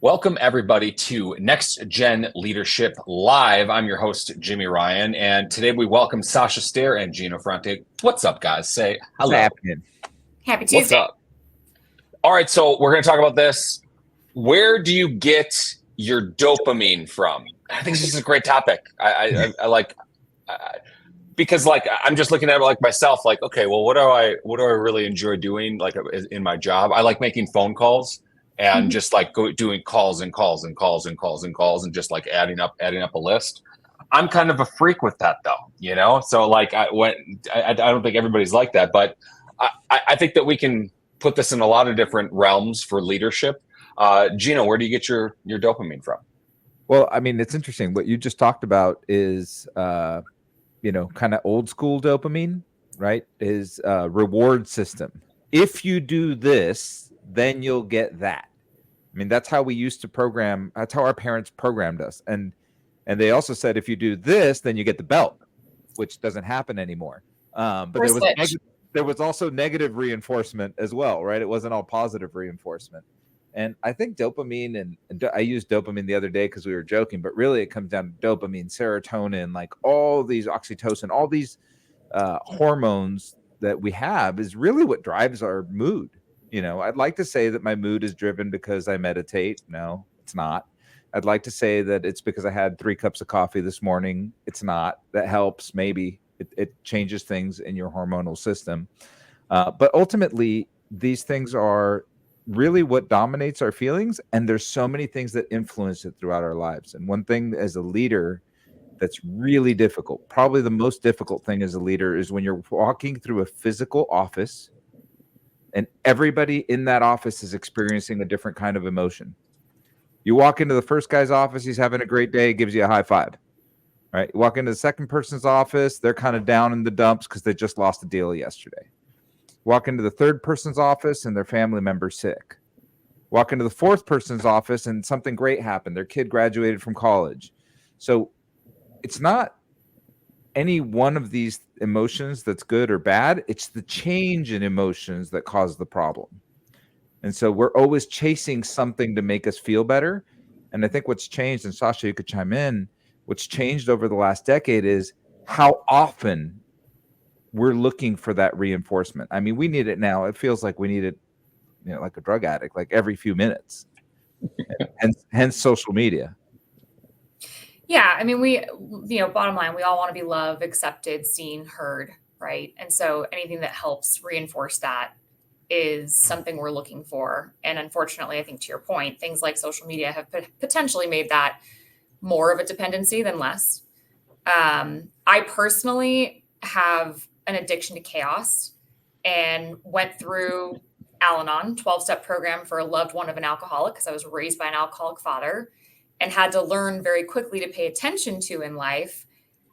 Welcome, everybody, to Next Gen Leadership Live. I'm your host, Jimmy Ryan, and today we welcome Sasha Stair and Gino Fronte. What's up, guys? Say What's hello. happening? Happy What's Tuesday. up? All right, so we're going to talk about this. Where do you get your dopamine from? I think this is a great topic. I like because I'm just looking at it like myself. Like, okay, well, what do I really enjoy doing? Like in my job, I like making phone calls and just like doing calls and calls and calls and calls and calls and just like adding up a list. I'm kind of a freak with that though. So like I don't think everybody's like that, but I think that we can put this in a lot of different realms for leadership. Gino, where do you get your dopamine from? Well, I mean, it's interesting. What you just talked about is, kind of old school dopamine, right? Is a reward system. If you do this, then you'll get that. I mean, that's how we used to program. That's how our parents programmed us. And they also said, if you do this, then you get the belt, which doesn't happen anymore. But there was also negative reinforcement as well, right? It wasn't all positive reinforcement. And I think dopamine, and I used dopamine the other day because we were joking, but really it comes down to dopamine, serotonin, like all these oxytocin, all these hormones that we have is really what drives our mood. I'd like to say that my mood is driven because I meditate. No, it's not. I'd like to say that it's because I had 3 cups of coffee this morning. It's not. That helps. Maybe it changes things in your hormonal system. But ultimately, these things are really what dominates our feelings. And there's so many things that influence it throughout our lives. And one thing as a leader that's really difficult, probably the most difficult thing as a leader, is when you're walking through a physical office and everybody in that office is experiencing a different kind of emotion. You walk into the first guy's office, he's having a great day, gives you a high five, right? You walk into the second person's office, they're kind of down in the dumps because they just lost a deal yesterday. Walk into the third person's office and their family member's sick. Walk into the fourth person's office and something great happened. Their kid graduated from college. So it's not any one of these emotions that's good or bad. It's the change in emotions that cause the problem. And so we're always chasing something to make us feel better. And I think what's changed, and Sasha, you could chime in, what's changed over the last decade is how often we're looking for that reinforcement. I mean, we need it now. It feels like we need it, like a drug addict, like every few minutes. And hence social media. Yeah, I mean, bottom line, we all want to be loved, accepted, seen, heard, right? And so anything that helps reinforce that is something we're looking for. And unfortunately, I think to your point, things like social media have potentially made that more of a dependency than less. I personally have an addiction to chaos and went through Al-Anon, 12-step program for a loved one of an alcoholic, because I was raised by an alcoholic father and had to learn very quickly to pay attention to in life.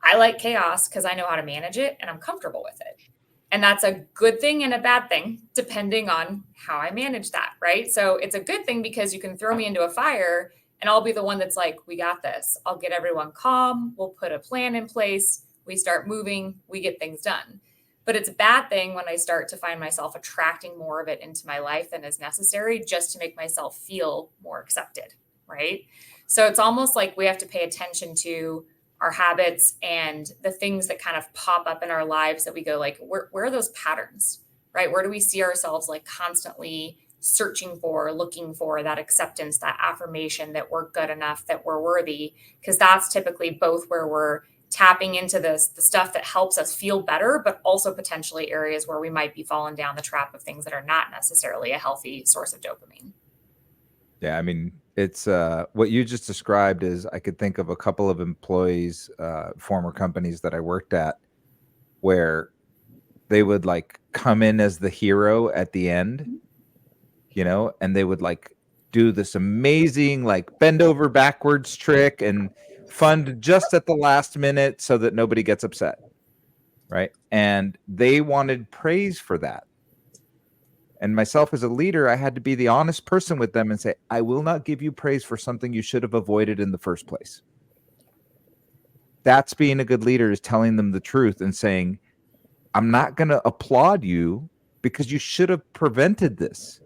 I like chaos because I know how to manage it and I'm comfortable with it. And that's a good thing and a bad thing, depending on how I manage that, right? So it's a good thing because you can throw me into a fire and I'll be the one that's like, we got this. I'll get everyone calm. We'll put a plan in place. We start moving. We get things done. But it's a bad thing when I start to find myself attracting more of it into my life than is necessary just to make myself feel more accepted, right? So it's almost like we have to pay attention to our habits and the things that kind of pop up in our lives that we go like, where are those patterns, right? Where do we see ourselves like constantly searching for, looking for that acceptance, that affirmation that we're good enough, that we're worthy? Because that's typically both where we're tapping into the stuff that helps us feel better, but also potentially areas where we might be falling down the trap of things that are not necessarily a healthy source of dopamine. Yeah, I mean, it's what you just described is I could think of a couple of employees, former companies that I worked at, where they would like come in as the hero at the end, and they would like do this amazing like bend over backwards trick and fund just at the last minute so that nobody gets upset, right? And they wanted praise for that. And myself as a leader, I had to be the honest person with them and say, I will not give you praise for something you should have avoided in the first place. That's being a good leader, is telling them the truth and saying, I'm not going to applaud you because you should have prevented this,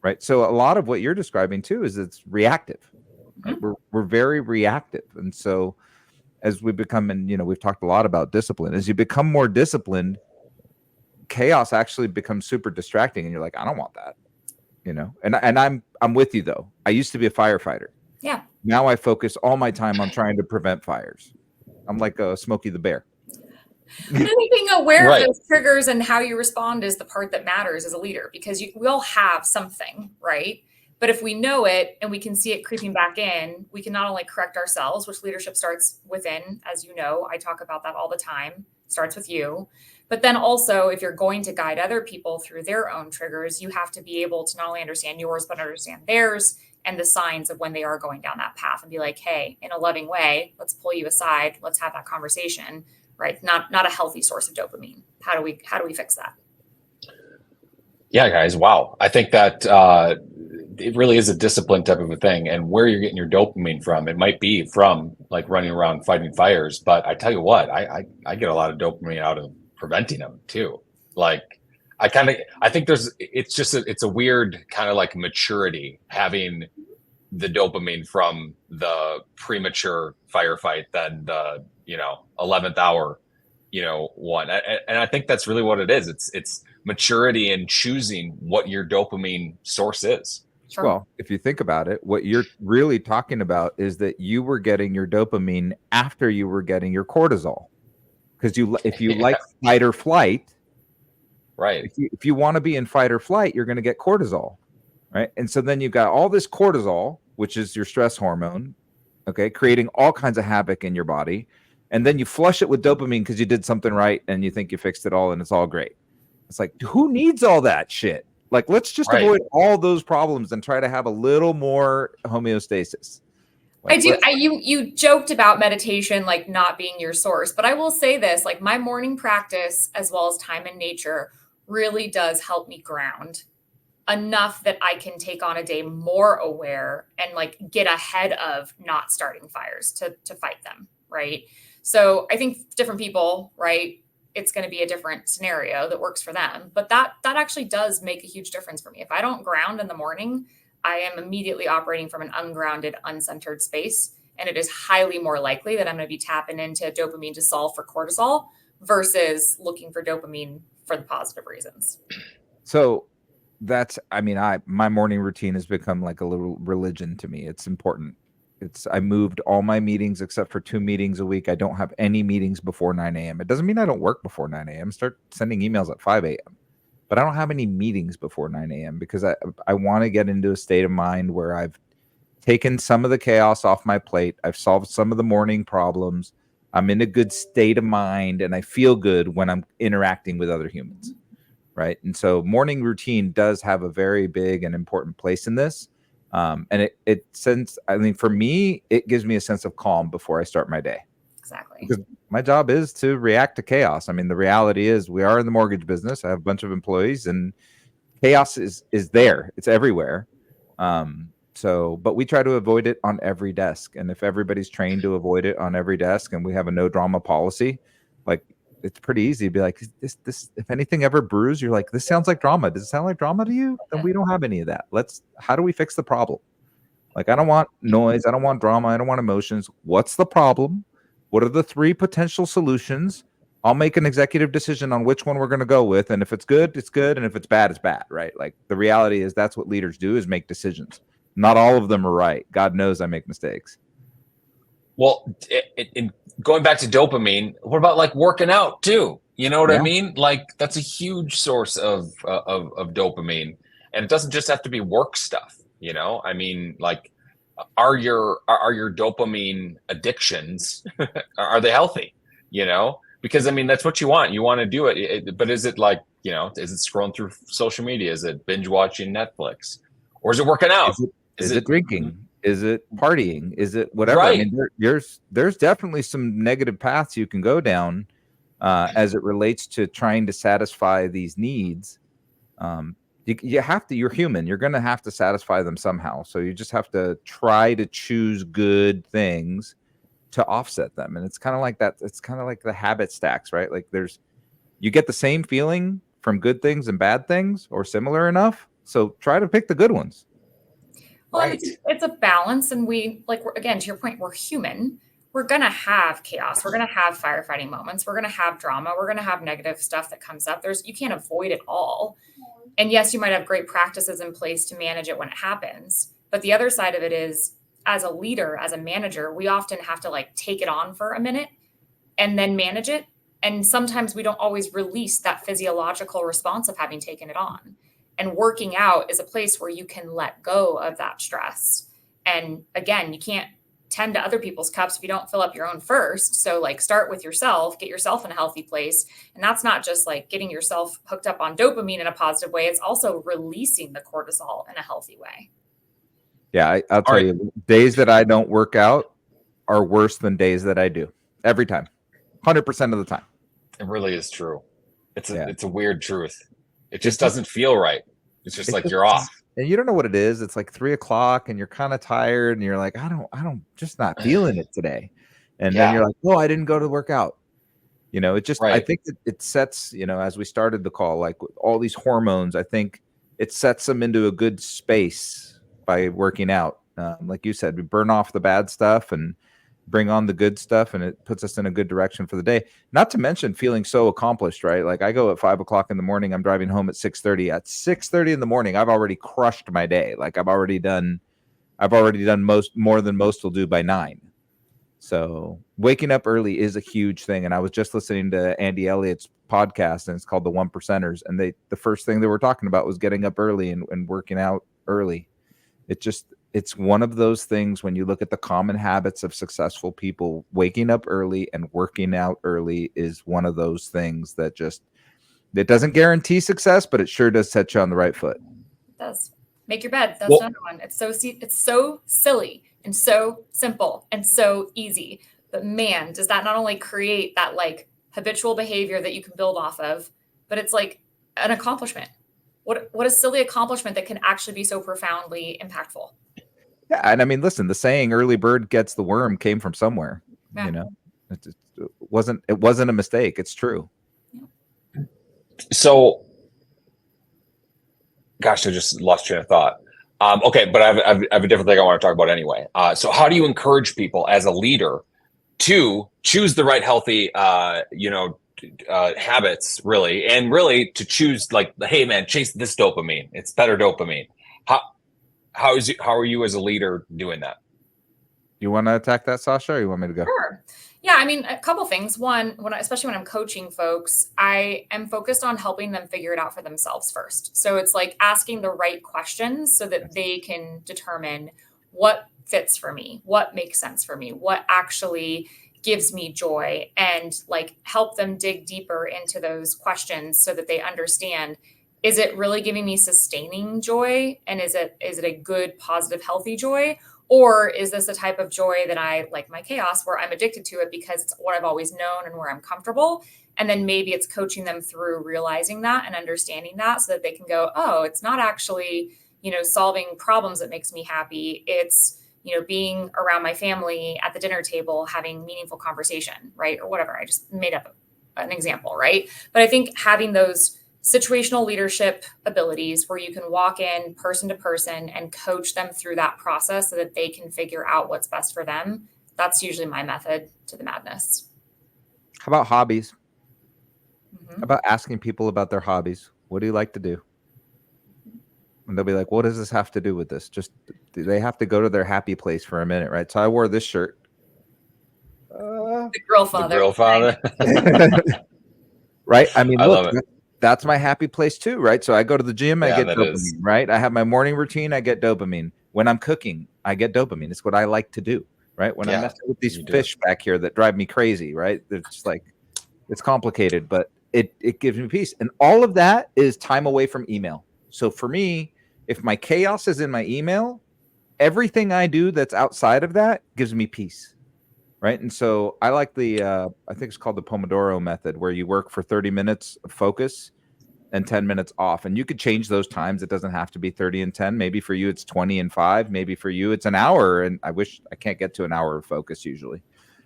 right? So a lot of what you're describing too is it's reactive. Right? Mhm. We're very reactive, and so as we become, and we've talked a lot about discipline. As you become more disciplined, chaos actually becomes super distracting, and you're like, I don't want that, And I'm with you though. I used to be a firefighter. Yeah. Now I focus all my time on trying to prevent fires. I'm like a Smokey the Bear. But I think being aware Right. of those triggers and how you respond is the part that matters as a leader, because we all have something, right? But if we know it and we can see it creeping back in, we can not only correct ourselves, which leadership starts within, as you know, I talk about that all the time, starts with you. But then also, if you're going to guide other people through their own triggers, you have to be able to not only understand yours, but understand theirs and the signs of when they are going down that path and be like, hey, in a loving way, let's pull you aside. Let's have that conversation, right? Not a healthy source of dopamine. How do we fix that? Yeah, guys. Wow. I think that it really is a discipline type of a thing. And where you're getting your dopamine from, it might be from like running around fighting fires. But I tell you what, I get a lot of dopamine out of preventing them too. Like I think it's a weird kind of like maturity having the dopamine from the premature firefight than the 11th hour one. And I think that's really what it is. It's maturity in choosing what your dopamine source is. Sure. Well, if you think about it, what you're really talking about is that you were getting your dopamine after you were getting your cortisol. Because if you like fight or flight, right? If you want to be in fight or flight, you're going to get cortisol, right? And so then you've got all this cortisol, which is your stress hormone, okay, creating all kinds of havoc in your body. And then you flush it with dopamine because you did something right and you think you fixed it all and it's all great. It's like, who needs all that shit? Like, let's just Right. avoid all those problems and try to have a little more homeostasis. Like, You joked about meditation like not being your source, but I will say this, like my morning practice as well as time in nature really does help me ground enough that I can take on a day more aware and like get ahead of not starting fires to fight them, right? So I think different people, right? It's going to be a different scenario that works for them, but that actually does make a huge difference for me. If I don't ground in the morning, I am immediately operating from an ungrounded, uncentered space, and it is highly more likely that I'm going to be tapping into dopamine to solve for cortisol versus looking for dopamine for the positive reasons. So my morning routine has become like a little religion to me. It's important. I moved all my meetings except for 2 meetings a week. I don't have any meetings before 9 a.m. It doesn't mean I don't work before 9 a.m. Start sending emails at 5 a.m. But I don't have any meetings before 9 a.m. because I want to get into a state of mind where I've taken some of the chaos off my plate. I've solved some of the morning problems. I'm in a good state of mind and I feel good when I'm interacting with other humans. Right. And so morning routine does have a very big and important place in this. And for me, it gives me a sense of calm before I start my day. Exactly. Because my job is to react to chaos. I mean, the reality is we are in the mortgage business. I have a bunch of employees and chaos is there. It's everywhere. But we try to avoid it on every desk. And if everybody's trained to avoid it on every desk and we have a no drama policy, like it's pretty easy to be like, this, if anything ever brews, you're like, this sounds like drama. Does it sound like drama to you? Then we don't have any of that. How do we fix the problem? Like, I don't want noise. I don't want drama. I don't want emotions. What's the problem? What are the 3 potential solutions? I'll make an executive decision on which one we're going to go with. And if it's good, it's good. And if it's bad, it's bad, right? Like the reality is that's what leaders do, is make decisions. Not all of them are right. God knows I make mistakes. Well, in going back to dopamine, what about like working out too? You know what I mean? Like that's a huge source of dopamine, and it doesn't just have to be work stuff. I mean, like, are your dopamine addictions are they healthy? Because I mean that's what you want. You want to do it, but is it like is it scrolling through social media? Is it binge watching Netflix, or is it working out? Is it drinking? Is it partying? Is it whatever? Right. I mean, there's definitely some negative paths you can go down as it relates to trying to satisfy these needs. You have to. You're human. You're going to have to satisfy them somehow. So you just have to try to choose good things to offset them. And it's kind of like that. It's kind of like the habit stacks, right? Like you get the same feeling from good things and bad things, or similar enough. So try to pick the good ones. Well, Right. it's a balance. And again, to your point, we're human. We're going to have chaos. We're going to have firefighting moments. We're going to have drama. We're going to have negative stuff that comes up. You can't avoid it all. And yes, you might have great practices in place to manage it when it happens. But the other side of it is, as a leader, as a manager, we often have to take it on for a minute and then manage it. And sometimes we don't always release that physiological response of having taken it on. And working out is a place where you can let go of that stress. And again, you can't tend to other people's cups if you don't fill up your own first. So start with yourself, get yourself in a healthy place. And that's not just getting yourself hooked up on dopamine in a positive way. It's also releasing the cortisol in a healthy way. Yeah, I'll tell you, days that I don't work out are worse than days that I do. Every time. 100% of the time. It really is true. It's a weird truth. It just doesn't feel right. It's just you're off. And you don't know what it is. It's 3:00 and you're kind of tired and you're like, I don't just not feeling it today. And then you're like, oh, I didn't go to work out. It just, I think it sets, as we started the call, all these hormones, I think it sets them into a good space by working out. Like you said, we burn off the bad stuff and bring on the good stuff, and it puts us in a good direction for the day. Not to mention feeling so accomplished, right? I go at 5:00 in the morning, I'm driving home at 6:30. At 6:30 in the morning, I've already crushed my day. I've already done more than most will do by 9. So waking up early is a huge thing. And I was just listening to Andy Elliott's podcast, and it's called The One Percenters. And the first thing they were talking about was getting up early and working out early. It's one of those things when you look at the common habits of successful people, waking up early and working out early is one of those things that it doesn't guarantee success, but it sure does set you on the right foot. It does. Make your bed. That's another one. It's so silly and so simple and so easy. But man, does that not only create that habitual behavior that you can build off of, but it's an accomplishment. What a silly accomplishment that can actually be so profoundly impactful. Yeah, and I mean, listen, the saying "early bird gets the worm" came from somewhere. Yeah. It wasn't a mistake. It's true. Yeah. So, gosh, I just lost train of thought. Okay, but I have a different thing I want to talk about anyway. So, how do you encourage people as a leader to choose the right healthy, habits, really, and really to choose hey, man, chase this dopamine. It's better dopamine. How are you as a leader doing that? You want to attack that, Sasha, or you want me to go? Sure. Yeah, I mean, a couple things. One, especially when I'm coaching folks, I am focused on helping them figure it out for themselves first. So it's asking the right questions so that they can determine what fits for me, what makes sense for me, what actually gives me joy, and help them dig deeper into those questions so that they understand, is it really giving me sustaining joy? And is it a good, positive, healthy joy? Or is this a type of joy that I like my chaos, where I'm addicted to it because it's what I've always known and where I'm comfortable? And then maybe it's coaching them through realizing that and understanding that so that they can go, oh, it's not actually, solving problems that makes me happy. It's, being around my family at the dinner table, having meaningful conversation, right? Or whatever. I just made up an example, right? But I think having those situational leadership abilities where you can walk in person to person and coach them through that process so that they can figure out what's best for them. That's usually my method to the madness. How about hobbies? Mm-hmm. How about asking people about their hobbies? What do you like to do? And they'll be like, what does this have to do with this? Just, they have to go to their happy place for a minute, right? So I wore this shirt. The grill father. The grill father. Right? I mean, look, love it. That's my happy place too, right? So I go to the gym, I get dopamine, is. Right? I have my morning routine, I get dopamine. When I'm cooking, I get dopamine. It's what I like to do, right? When I'm messing with these fish back here that drive me crazy, right? It's it's complicated, but it gives me peace. And all of that is time away from email. So for me, if my chaos is in my email, everything I do that's outside of that gives me peace. Right. And so I like I think it's called the Pomodoro method, where you work for 30 minutes of focus and 10 minutes off. And you could change those times. It doesn't have to be 30 and 10. Maybe for you, it's 20 and 5. Maybe for you, it's an hour. And I wish I can't get to an hour of focus usually.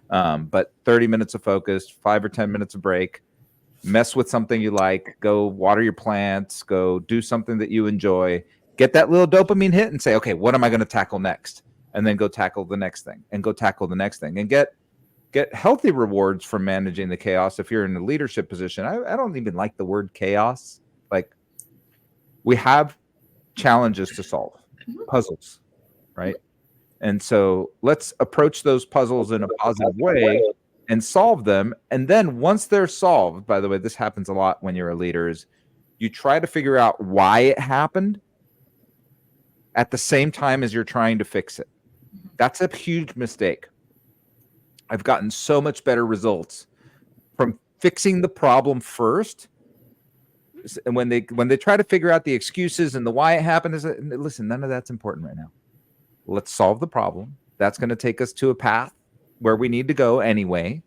But 30 minutes of focus, 5 or 10 minutes of break. mess with something you like, go water your plants, go do something that you enjoy, get that little dopamine hit and say, okay, what am I going to tackle next? And then go tackle the next thing and go tackle the next thing and get healthy rewards from managing the chaos. If you're in a leadership position, I don't even like the word chaos. Like, we have challenges to solve, puzzles, right? And so let's approach those puzzles in a positive way and solve them. And then once they're solved, by the way, this happens a lot when you're a leader, is you try to figure out why it happened at the same time as you're trying to fix it. That's a huge mistake. I've gotten so much better results from fixing the problem first. And when they try to figure out the excuses and the why it happened, is listen, none of that's important right now. Let's solve the problem. That's going to take us to a path where we need to go anyway.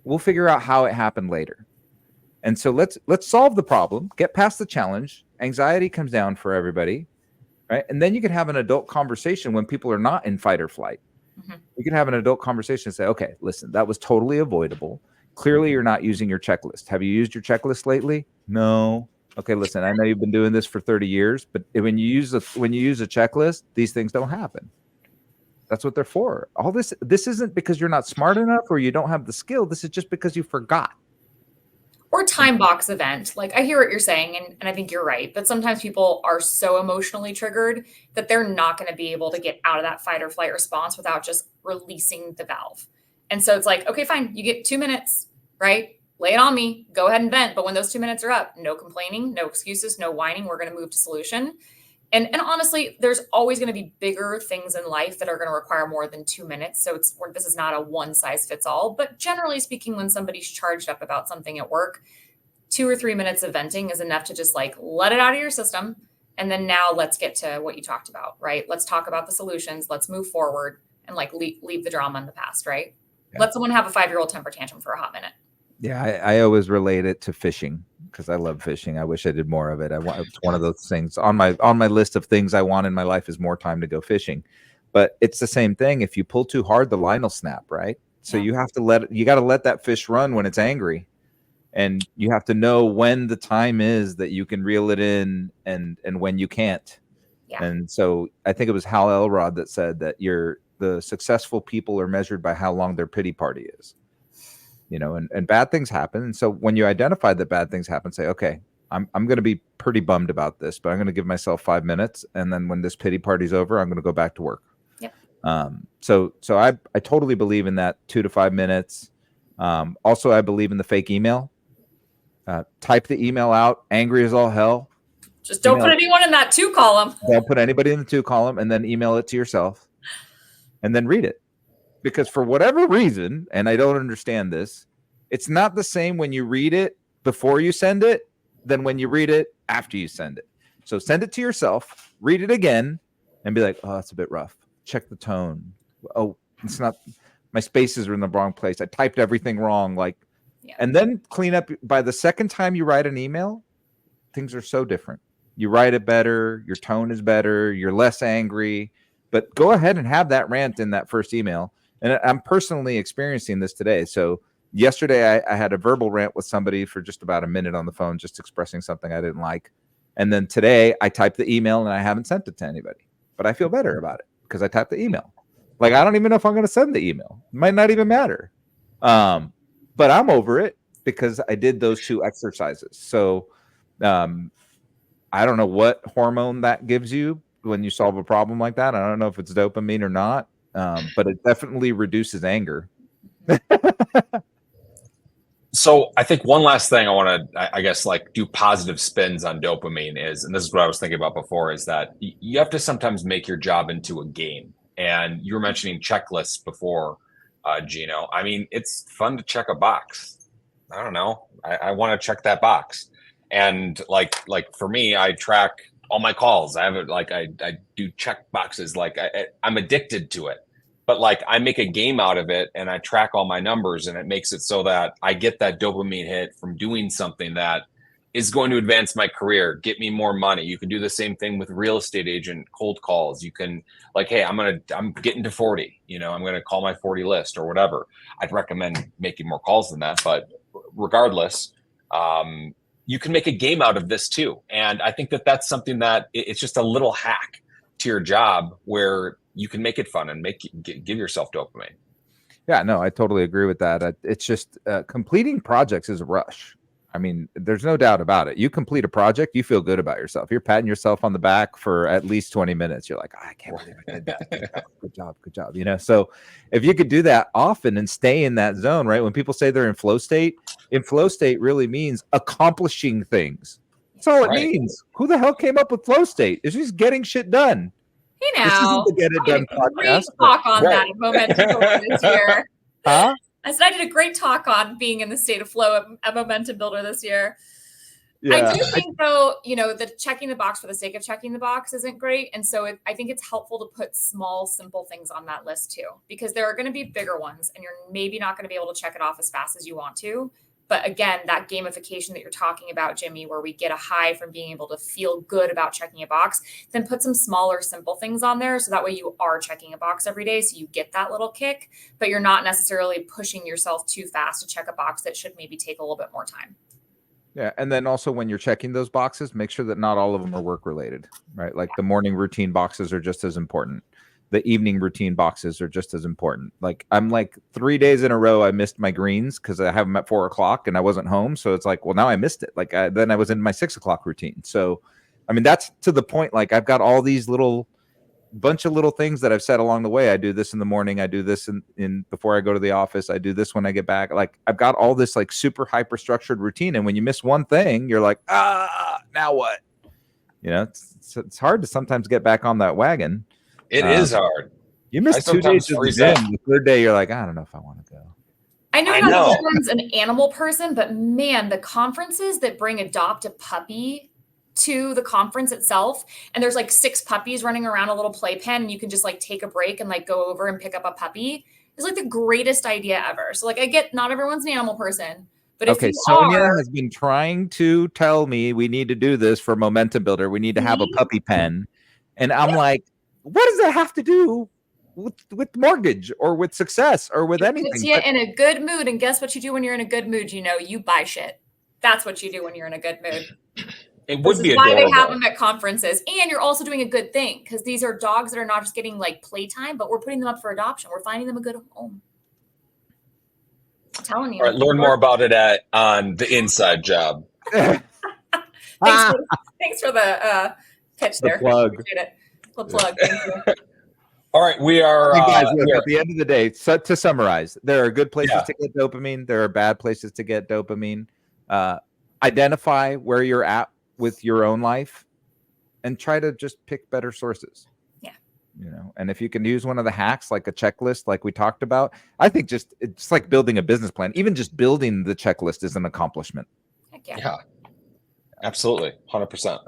We'll figure out how it happened later. And so let's solve the problem, get past the challenge. Anxiety comes down for everybody, right? And then you can have an adult conversation when people are not in fight or flight. You can have an adult conversation and say, okay, listen, that was totally avoidable. Clearly, you're not using your checklist. Have you used your checklist lately? No. Okay, listen, I know you've been doing this for 30 years, but when you use a checklist, these things don't happen. That's what they're for. All this isn't because you're not smart enough or you don't have the skill. This is just because you forgot. Or time box event. Like, I hear what you're saying, and I think you're right. But sometimes people are so emotionally triggered that they're not going to be able to get out of that fight or flight response without just releasing the valve. And so it's like, okay, fine, you get 2 minutes, right? Lay it on me. Go ahead and vent. But when those 2 minutes are up, no complaining, no excuses, no whining. We're going to move to solution. And honestly, there's always going to be bigger things in life that are going to require more than 2 minutes. So this is not a one size fits all. But generally speaking, when somebody's charged up about something at work, 2 or 3 minutes of venting is enough to just like let it out of your system. And then now let's get to what you talked about, right? Let's talk about the solutions. Let's move forward and like leave the drama in the past, right? Yeah. Let someone have a 5-year-old temper tantrum for a hot minute. Yeah, I always relate it to fishing because I love fishing. I wish I did more of it. It's one of those things on my list of things I want in my life is more time to go fishing. But it's the same thing. If you pull too hard, the line will snap, right? So you got to let that fish run when it's angry. And you have to know when the time is that you can reel it in and when you can't. Yeah. And so I think it was Hal Elrod that said that the successful people are measured by how long their pity party is. You know, and bad things happen. And so when you identify that bad things happen, say, okay, I'm going to be pretty bummed about this, but I'm going to give myself 5 minutes. And then when this pity party's over, I'm going to go back to work. Yep. So I totally believe in that 2 to 5 minutes. Also, I believe in the fake email. Type the email out, angry as all hell. Just don't put anyone in that 2 column. Don't put anybody in the 2 column, and then email it to yourself and then read it. Because for whatever reason, and I don't understand this, it's not the same when you read it before you send it than when you read it after you send it. So send it to yourself, read it again, and be like, oh, that's a bit rough. Check the tone. Oh, it's not, my spaces are in the wrong place. I typed everything wrong. And then clean up. By the second time you write an email, things are so different. You write it better, your tone is better, you're less angry, but go ahead and have that rant in that first email. And I'm personally experiencing this today. So yesterday I had a verbal rant with somebody for just about a minute on the phone, just expressing something I didn't like. And then today I typed the email and I haven't sent it to anybody, but I feel better about it because I typed the email. Like, I don't even know if I'm going to send the email. It might not even matter. But I'm over it because I did those 2 exercises. So I don't know what hormone that gives you when you solve a problem like that. I don't know if it's dopamine or not. But it definitely reduces anger. So I think one last thing I want to, I guess, like do positive spins on dopamine is, and this is what I was thinking about before, is that you have to sometimes make your job into a game. And you were mentioning checklists before, Gino. I mean, it's fun to check a box. I don't know. I want to check that box. And like for me, I track all my calls. I have it, like I do check boxes. Like I'm addicted to it, but like I make a game out of it and I track all my numbers, and it makes it so that I get that dopamine hit from doing something that is going to advance my career, get me more money. You can do the same thing with real estate agent cold calls. You can like, hey, I'm getting to 40, you know, I'm going to call my 40 list or whatever. I'd recommend making more calls than that, but regardless, you can make a game out of this too. And I think that that's something that it's just a little hack to your job where you can make it fun and give yourself dopamine. Yeah, no, I totally agree with that. It's just completing projects is a rush. I mean, there's no doubt about it. You complete a project, you feel good about yourself. You're patting yourself on the back for at least 20 minutes. You're like, I can't believe I did that. Good job, good job. You know, so if you could do that often and stay in that zone, right? When people say they're in flow state really means accomplishing things. That's all it means. Who the hell came up with flow state? It's just getting shit done. Hey, This now, isn't the Get It Done podcast. Great talk on that momentum builder this year. Huh? I said I did a great talk on being in the state of flow at momentum builder this year. Yeah. I do think, though, you know, the checking the box for the sake of checking the box isn't great. And so I think it's helpful to put small, simple things on that list, too, because there are going to be bigger ones and you're maybe not going to be able to check it off as fast as you want to. But again, that gamification that you're talking about, Jimmy, where we get a high from being able to feel good about checking a box, then put some smaller, simple things on there. So that way you are checking a box every day. So you get that little kick, but you're not necessarily pushing yourself too fast to check a box that should maybe take a little bit more time. Yeah. And then also when you're checking those boxes, make sure that not all of them are work related, right? Like the morning routine boxes are just as important. The evening routine boxes are just as important. Like I'm like 3 days in a row, I missed my greens because I have them at 4 o'clock and I wasn't home. So it's like, well, now I missed it. Like then I was in my 6 o'clock routine. So, I mean, that's to the point. Like I've got all these bunch of little things that I've said along the way. I do this in the morning. I do this in before I go to the office. I do this when I get back. Like I've got all this like super hyper structured routine. And when you miss one thing, you're like, now what? You know, it's hard to sometimes get back on that wagon. It is hard. You missed 2 days of the gym. The third day, you're like, I don't know if I want to go. I know not everyone's an animal person, but man, the conferences that bring Adopt a Puppy to the conference itself, and there's like 6 puppies running around a little playpen, and you can just like take a break and like go over and pick up a puppy, is like the greatest idea ever. So like I get not everyone's an animal person. But if Sonia has been trying to tell me we need to do this for Momentum Builder. We need to have a puppy pen. And I'm like, what does that have to do with mortgage or with success or with anything? Puts you in a good mood. And guess what you do when you're in a good mood? You know, you buy shit. That's what you do when you're in a good mood. It would be why they have them at conferences. And you're also doing a good thing because these are dogs that are not just getting like playtime, but we're putting them up for adoption. We're finding them a good home. I'm telling you. All right, learn more about it on the Inside Job. Thanks for the pitch there. Plug. Appreciate it. The plug. Thank you. All right, we are. Guys, look, at the end of the day, so to summarize, there are good places to get dopamine. There are bad places to get dopamine. Identify where you're at with your own life, and try to just pick better sources. Yeah. You know, and if you can use one of the hacks, like a checklist, like we talked about, I think it's like building a business plan. Even just building the checklist is an accomplishment. Heck yeah. Yeah. Absolutely, 100%.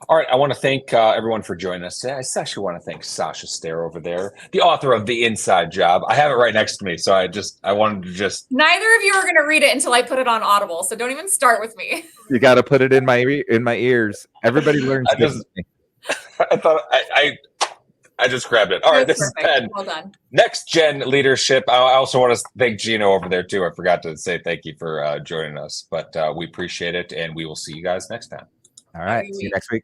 All right, I want to thank everyone for joining us today. I especially want to thank Sasha Stair over there, the author of The Inside Job. I have it right next to me, so I wanted to just. Neither of you are going to read it until I put it on Audible, so don't even start with me. You got to put it in my ears. Everybody learns. I thought I just grabbed it. All right, this is Ben. Well done. Next Gen Leadership. I also want to thank Gino over there too. I forgot to say thank you for joining us, but we appreciate it, and we will see you guys next time. All right. See you next week.